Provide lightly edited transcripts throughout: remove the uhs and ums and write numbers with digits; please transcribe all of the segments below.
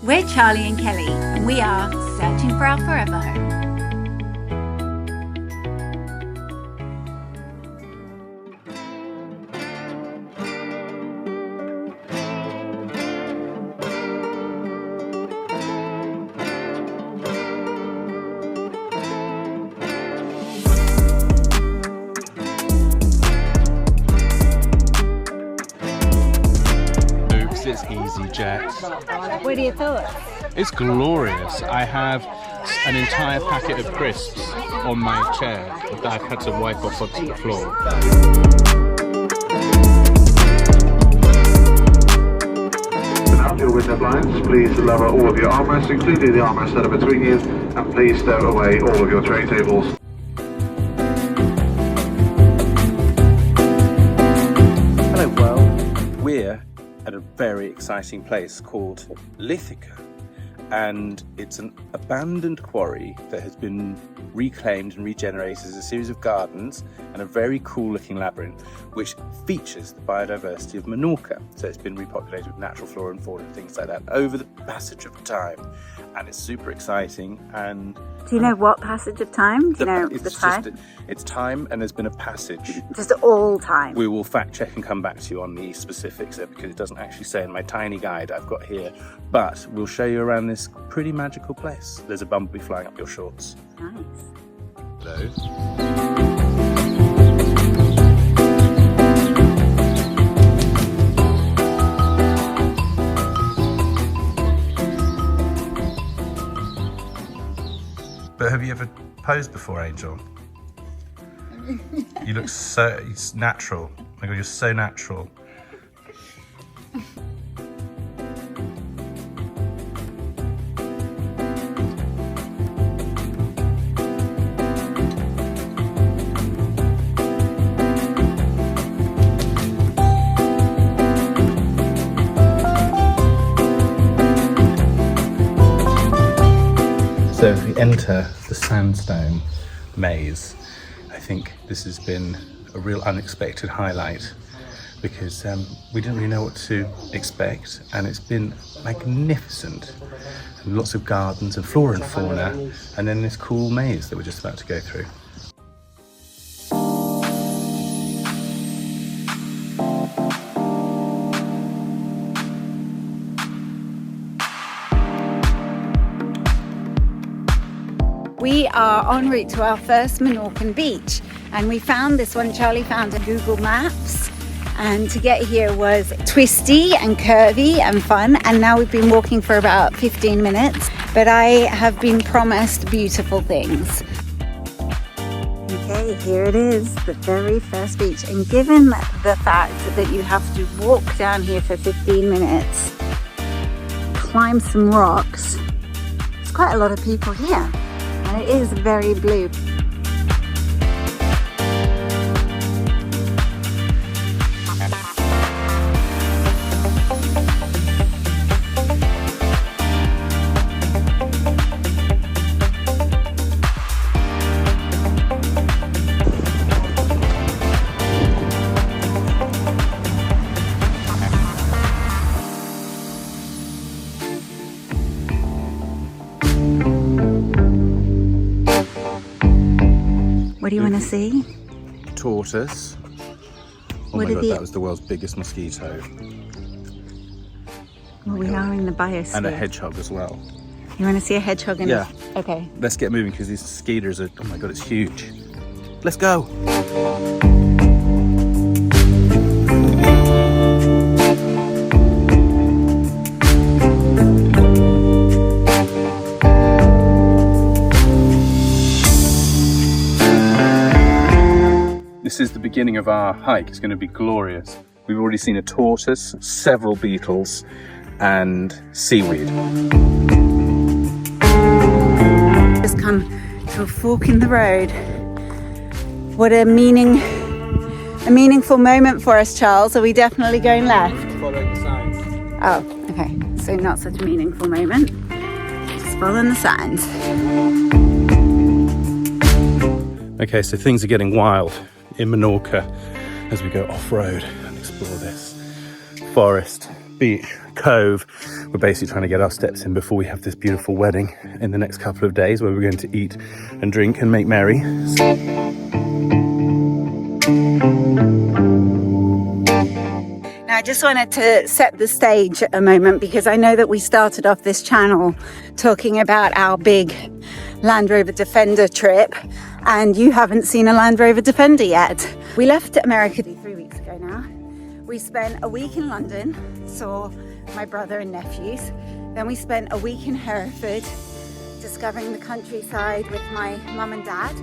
We're Charlie and Kelly, and we are searching for our forever home. It's EasyJet. What are your thoughts? It's glorious. I have an entire packet of crisps on my chair that I've had to wipe off onto the floor. Out your window blinds, please lower all of your armrests, including the armrests that are between you, and please stow away all of your tray tables. Hello world. We're at a very exciting place called Lithica, and it's an abandoned quarry that has been reclaimed and regenerated as a series of gardens and a very cool looking labyrinth which features the biodiversity of Menorca. So it's been repopulated with natural flora and fauna and things like that over the passage of time, and it's super exciting. And do you know what passage of time? Do you know the time? It's time, and there's been a passage. Just all time. We will fact check and come back to you on the specifics there, because it doesn't actually say in my tiny guide I've got here, but we'll show you around this pretty magical place. There's a bumblebee flying up your shorts. Nice. Hello. But have you ever posed before, Angel? You look so natural. Oh my God, you're so natural. So if we enter the sandstone maze, I think this has been a real unexpected highlight, because we didn't really know what to expect, and it's been magnificent. And lots of gardens and flora and fauna, and then this cool maze that we're just about to go through. We are en route to our first Menorcan beach, and we found this one. Charlie found on Google Maps, and to get here was twisty and curvy and fun, and now we've been walking for about 15 minutes, but I have been promised beautiful things. Okay, here it is, the very first beach, and given the fact that you have to walk down here for 15 minutes, climb some rocks, there's quite a lot of people here. And it is very blue. What do you want to see? Tortoise. Oh my God, that was the world's biggest mosquito. Well, we are in the biosphere. And a hedgehog as well. You want to see a hedgehog? Yeah. Okay. Let's get moving, because these mosquitoes are, oh my God, it's huge. Let's go. This is the beginning of our hike. It's going to be glorious. We've already seen a tortoise, several beetles, and seaweed. Just come to a fork in the road. What a meaningful moment for us, Charles. Are we definitely going left? Following the signs. Oh, okay. So not such a meaningful moment. Just following the signs. Okay, so things are getting wild in Menorca as we go off-road and explore this forest. beach cove. We're basically trying to get our steps in before we have this beautiful wedding in the next couple of days, where we're going to eat and drink and make merry. Now, I just wanted to set the stage a moment, because I know that we started off this channel talking about our big Land Rover Defender trip, and you haven't seen a Land Rover Defender yet. We left America 3 weeks ago now. We spent a week in London, saw my brother and nephews. Then we spent a week in Hereford, discovering the countryside with my mum and dad.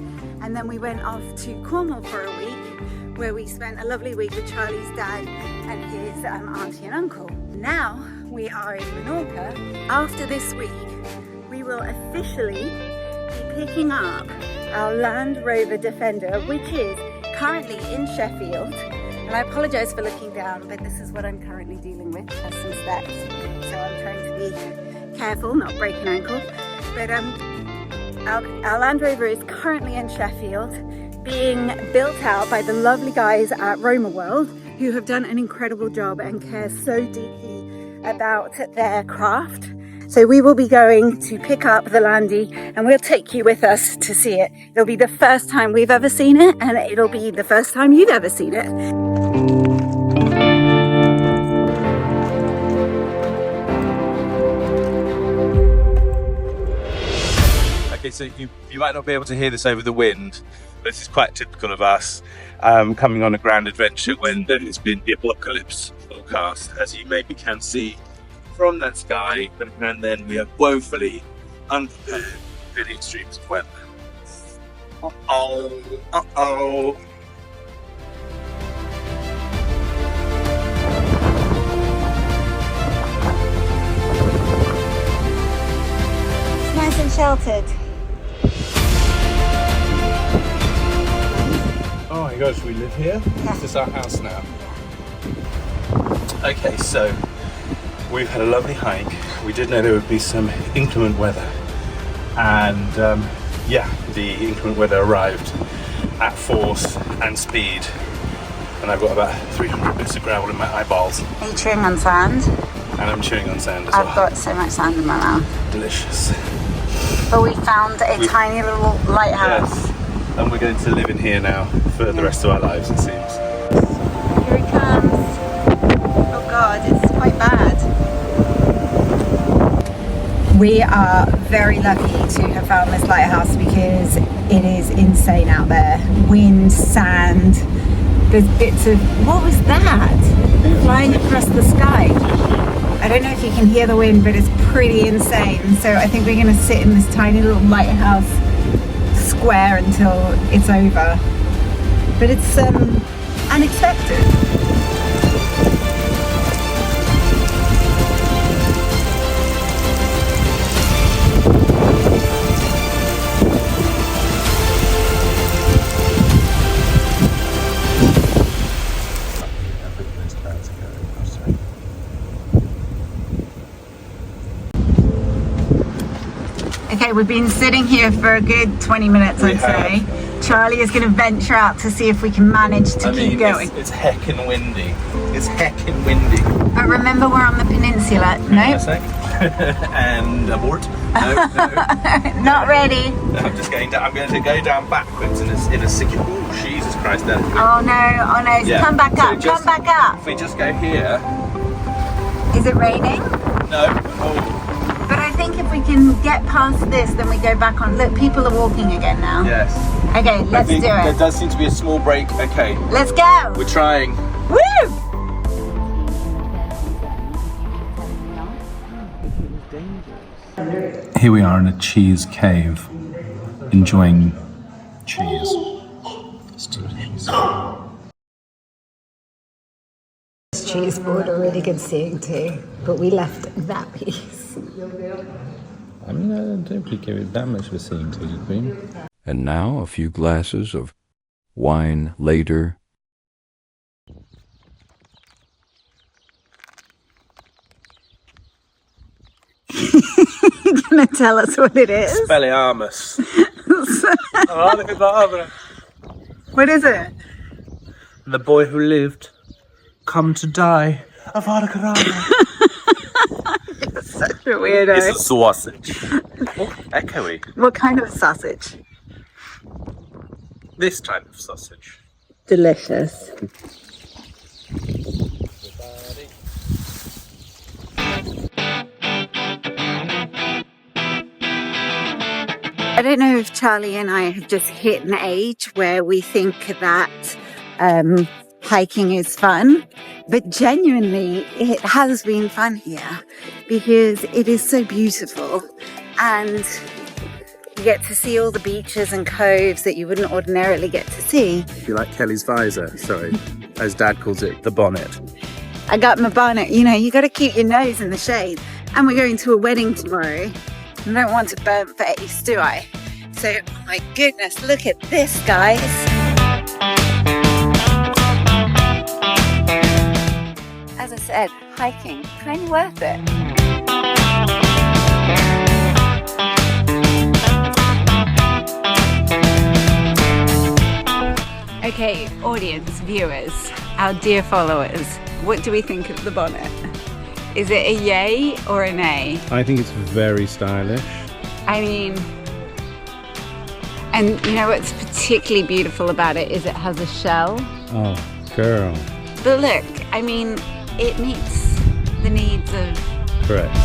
And then we went off to Cornwall for a week, where we spent a lovely week with Charlie's dad and his auntie and uncle. Now we are in Menorca. After this week, we will officially be picking up our Land Rover Defender, which is currently in Sheffield. And I apologise for looking down, but this is what I'm currently dealing with, as some steps. So I'm trying to be careful, not break an ankle. But our Land Rover is currently in Sheffield, being built out by the lovely guys at Roma World, who have done an incredible job and care so deeply about their craft. So we will be going to pick up the Landy, and we'll take you with us to see it. It'll be the first time we've ever seen it, and it'll be the first time you've ever seen it. Okay, so you might not be able to hear this over the wind. This is quite typical of us, coming on a grand adventure when there has been the apocalypse forecast, as you maybe can see from that sky, and then we are woefully unprepared for the extremes of weather. Uh-oh, uh-oh. It's nice and sheltered. Oh my gosh, we live here? Yeah. Is this our house now? Okay, so we've had a lovely hike. We did know there would be some inclement weather, and yeah, the inclement weather arrived at force and speed, and I've got about 300 bits of gravel in my eyeballs. Are you chewing on sand? And I'm chewing on sand as well. I've got so much sand in my mouth. Delicious. But we found a tiny little lighthouse. Yes, and we're going to live in here now for the rest of our lives, it seems. Here he comes. Oh God, it's quite bad. We are very lucky to have found this lighthouse, because it is insane out there. Wind, sand, there's bits of, what was that? Flying across the sky. I don't know if you can hear the wind, but it's pretty insane. So I think we're going to sit in this tiny little lighthouse square until it's over. But it's unexpected. Okay, we've been sitting here for a good 20 minutes, I'd say. Charlie is going to venture out to see if we can manage to keep going. It's heckin' windy. It's heckin' windy. But remember, we're on the peninsula. No. And abort. No. Not ready. I'm just going down. I'm going to go down backwards in a secure. Oh, Jesus Christ! Oh no! Yeah. Come back up! Come back up! If we just go here. Is it raining? No. Oh. But I think if we can get past this, then we go back on. Look, people are walking again now. Yes. Okay, let's do it. There does seem to be a small break. Okay. Let's go. We're trying. Woo! Here we are in a cheese cave, enjoying cheese. It's delicious. This cheese board are really good seeing too, but we left that piece. I mean, I don't think we give it that much of a seeing to the cream. And now a few glasses of wine later. You're gonna tell us what it is? Balearic. What is it? The boy who lived, come to die. Avada Kedavra. Such a weirdo. It's a sausage. Oh, echoey. What kind of sausage? This type of sausage. Delicious. I don't know if Charlie and I have just hit an age where we think that hiking is fun, but genuinely it has been fun here because it is so beautiful and you get to see all the beaches and coves that you wouldn't ordinarily get to see. If you like Kelly's visor, sorry, as Dad calls it, the bonnet. I got my bonnet. You know, you got to keep your nose in the shade. And we're going to a wedding tomorrow. I don't want a burnt face, do I? So, oh my goodness, look at this, guys. As I said, hiking, kind of worth it. Okay, audience, viewers, our dear followers, what do we think of the bonnet? Is it a yay or a nay? I think it's very stylish. I mean, and you know what's particularly beautiful about it is it has a shell. Oh, girl. But look, I mean, it meets the needs of... Correct.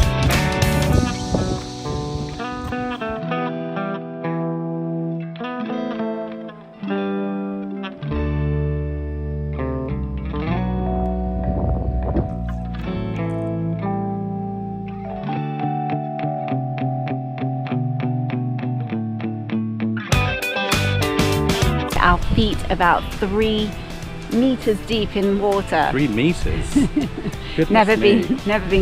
Our feet about 3 meters deep in water. 3 meters? Never been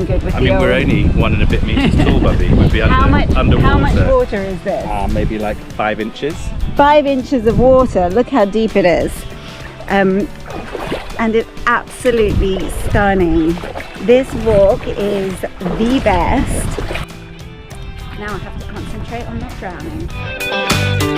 good with I the mean, we're old- only 1.5 meters tall, Bubby. We'd be underwater. How much water is this? Maybe like 5 inches. 5 inches of water. Look how deep it is. And it's absolutely stunning. This walk is the best. Now I have to concentrate on not drowning.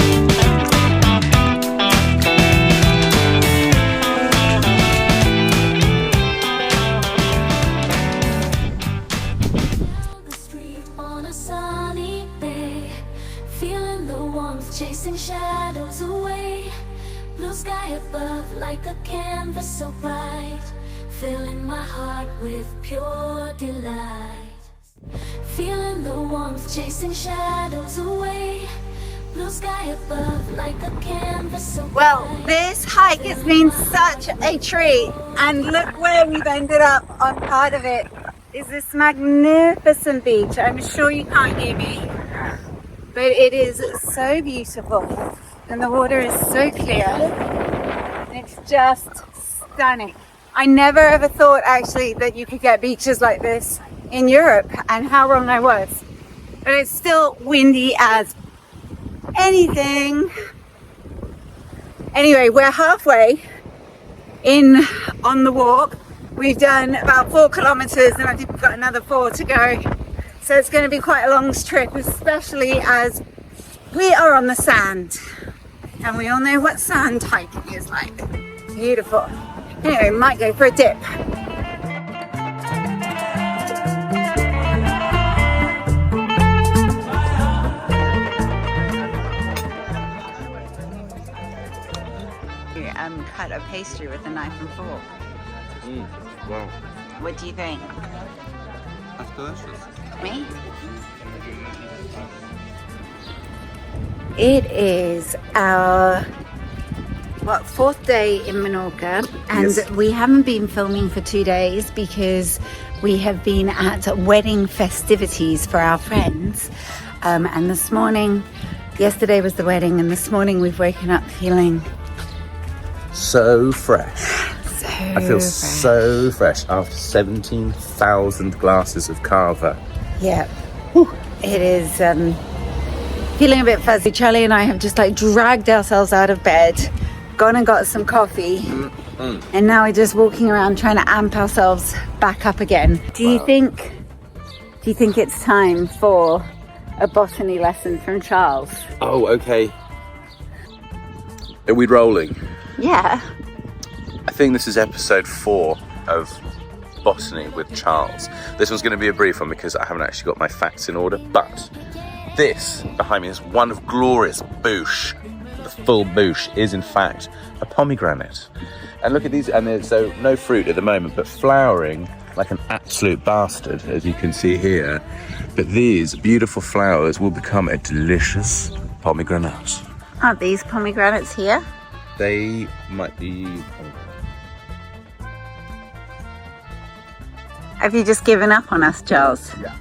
Chasing shadows away, blue sky above like a canvas so bright, filling my heart with pure delight. Feeling the warmth, chasing shadows away, blue sky above like a canvas so bright. Well, this hike has been such a treat, and look where we've ended up on part of it. Is this magnificent beach. I'm sure you can't hear me. But it is so beautiful and the water is so clear. It's just stunning. I never ever thought actually that you could get beaches like this in Europe, and how wrong I was. But it's still windy as anything. Anyway, we're halfway on the walk. We've done about 4 kilometers and I think we've got another 4 to go. So it's going to be quite a long trip, especially as we are on the sand. And we all know what sand hiking is like. Beautiful. Anyway, we might go for a dip. Cut a pastry with a knife and fork. Wow. What do you think? That's delicious. Me? It is our 4th day in Menorca, and Yes. we haven't been filming for 2 days because we have been at wedding festivities for our friends. And this morning, yesterday was the wedding, and this morning we've woken up feeling So fresh. so I feel so fresh after 17,000 glasses of cava. Yeah, it is feeling a bit fuzzy. Charlie and I have just like dragged ourselves out of bed, gone and got some coffee, and now we're just walking around trying to amp ourselves back up again. Do you think it's time for a botany lesson from Charles? Oh, okay. Are we rolling? Yeah. I think this is episode 4 of botany with Charles. This one's going to be a brief one because I haven't actually got my facts in order, but this behind me, this one of glorious bush, the full bush, is in fact a pomegranate. And look at these, and there's so no fruit at the moment, but flowering like an absolute bastard, as you can see here. But these beautiful flowers will become a delicious pomegranate. Are these pomegranates here? They might be... Have you just given up on us, Charles? Yeah.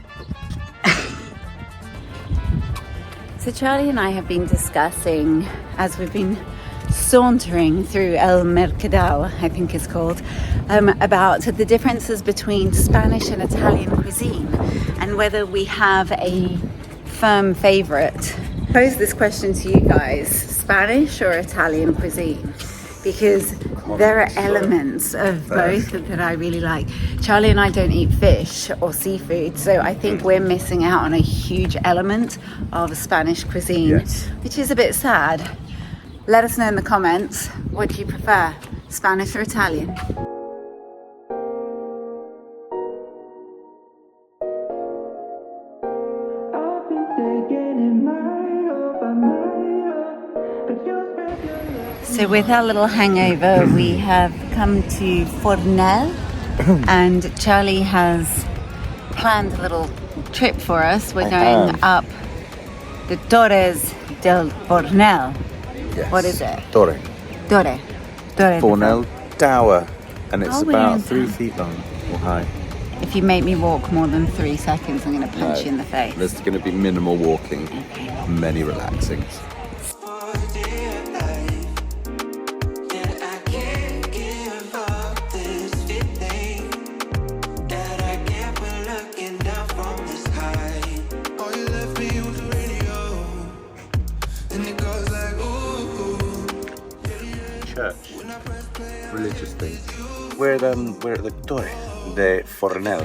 So Charlie and I have been discussing, as we've been sauntering through El Mercadal, I think it's called, about the differences between Spanish and Italian cuisine and whether we have a firm favorite. I pose this question to you guys, Spanish or Italian cuisine? Because there are elements of both that I really like. Charlie and I don't eat fish or seafood, so I think we're missing out on a huge element of Spanish cuisine, which is a bit sad. Let us know in the comments, what do you prefer, Spanish or Italian? So with our little hangover, we have come to Fornell, and Charlie has planned a little trip for us. We're going up the Torres del Fornell. Yes. What is it? Torre. Torre. Fornell Tower. And it's we're about in 3 town. feet long or high. If you make me walk more than 3 seconds, I'm going to punch you in the face. There's going to be minimal walking, many relaxing. Church, religious thing. We're at the Torre de Fornell,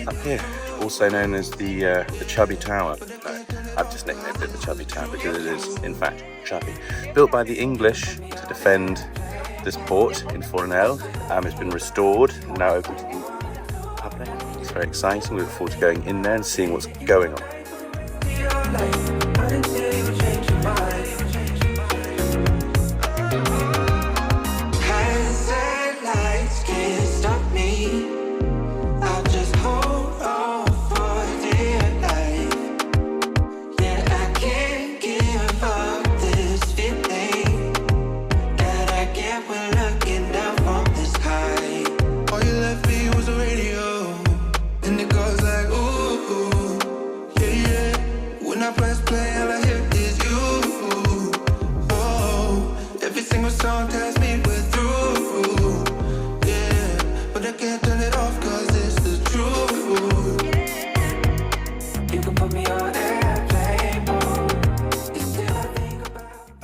up here, also known as the Chubby Tower. No, I've just nicknamed it the Chubby Tower because it is, in fact, chubby. Built by the English to defend this port in Fornell. It's been restored, now open to the public. It's very exciting. We look forward to going in there and seeing what's going on.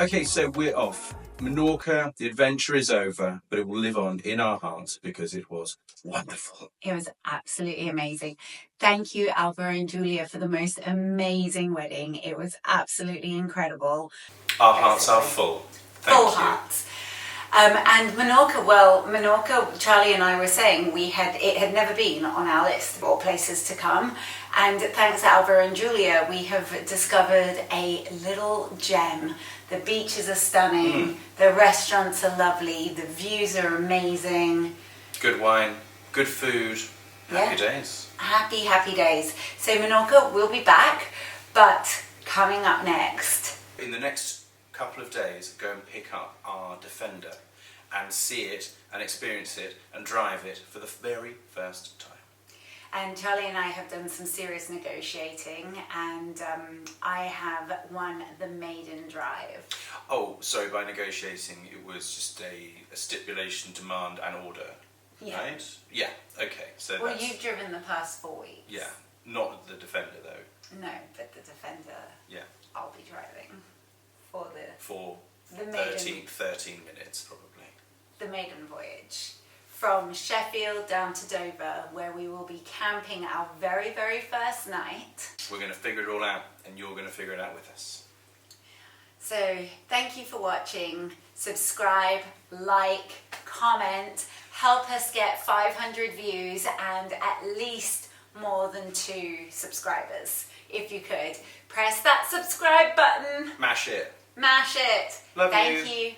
Okay, so we're off. Menorca, the adventure is over, but it will live on in our hearts because it was wonderful. It was absolutely amazing. Thank you, Alvaro and Julia, for the most amazing wedding. It was absolutely incredible. Our hearts are full. Thank Full you. hearts. And Menorca, well, Menorca, Charlie and I were saying it had never been on our list of places to come. And thanks to Alvaro and Julia, we have discovered a little gem. The beaches are stunning, the restaurants are lovely, the views are amazing. Good wine, good food, happy days. Happy, happy days. So Menorca, we'll be back, but coming up next. In the next couple of days, go and pick up our Defender and see it and experience it and drive it for the very first time. And Charlie and I have done some serious negotiating, and I have won the maiden drive. Oh, sorry, by negotiating, it was just a stipulation, demand and order, right? Yeah, okay. So well, you've driven the past 4 weeks. Yeah, not the Defender though. No, but the Defender, yeah, I'll be driving for the 13 minutes probably. The maiden voyage. From Sheffield down to Dover, where we will be camping our very, very first night. We're going to figure it all out, and you're going to figure it out with us. So, thank you for watching. Subscribe, like, comment, help us get 500 views and at least more than 2 subscribers. If you could, press that subscribe button. Mash it. Mash it. Love Thank you. you.